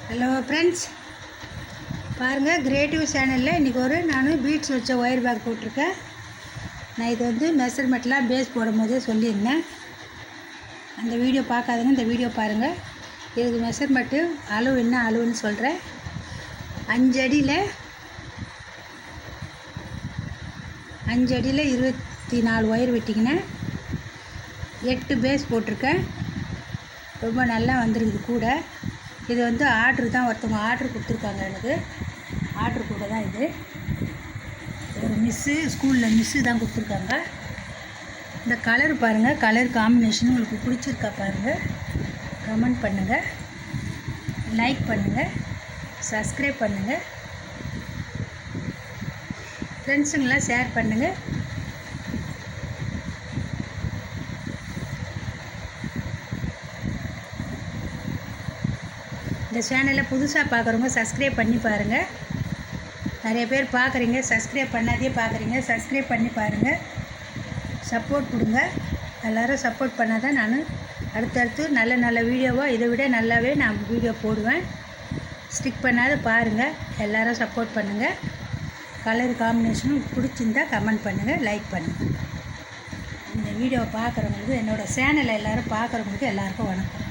Hello friends, பாருங்கள் creative சேனலில் இன்றைக்கி நான் பீட்ஸ் வச்ச ஒயர் பேக் போட்டிருக்கேன். நான் இது மெஷர்மெண்ட்லாம் பேஸ் போடும் போதே சொல்லியிருந்தேன். அந்த வீடியோ பார்க்காதங்க இந்த வீடியோ பாருங்கள். இதுக்கு மெஷர்மெண்ட்டு அளவு என்ன அளவுன்னு சொல்கிறேன். 5 அடியில் 24 ஒயர் வெட்டிக்கினேன். 8 பேஸ் போட்டிருக்கேன். ரொம்ப நல்லா வந்துருக்குது கூட. இது ஆர்ட்ரு தான், ஒருத்தவங்க ஆர்ட்ரு கொடுத்துருக்காங்க. எனக்கு ஆர்ட்ரு கூட தான் இது. ஒரு ஸ்கூலில் மிஸ்ஸு தான் கொடுத்துருக்காங்க. இந்த கலர் பாருங்கள், கலர் காம்பினேஷன் உங்களுக்கு பிடிச்சிருக்கா பாருங்கள். கமெண்ட் பண்ணுங்கள், லைக் பண்ணுங்கள், சப்ஸ்கிரைப் பண்ணுங்கள், ஃப்ரெண்ட்ஸுங்களாம் ஷேர் பண்ணுங்கள். இந்த சேனலை புதுசாக பார்க்குறவங்க சப்ஸ்கிரைப் பண்ணி பாருங்கள். நிறைய பேர் பார்க்குறீங்க, சப்ஸ்கிரைப் பண்ணாதே பார்க்குறீங்க. சப்ஸ்கிரைப் பண்ணி பாருங்கள், சப்போர்ட் கொடுங்க. எல்லோரும் சப்போர்ட் பண்ணால் தான் நான் அடுத்தடுத்து நல்ல வீடியோவாக இதை விட நல்லாவே நான் வீடியோ போடுவேன். ஸ்டிக் பண்ணாத பாருங்கள், எல்லோரும் சப்போர்ட் பண்ணுங்கள். கலர் காம்பினேஷனும் பிடிச்சிருந்தா கமெண்ட் பண்ணுங்கள், லைக் பண்ணுங்கள். இந்த வீடியோவை பார்க்குறவங்களுக்கு, என்னோடய சேனலை எல்லோரும் பார்க்குறவங்களுக்கு எல்லாருக்கும் வணக்கம்.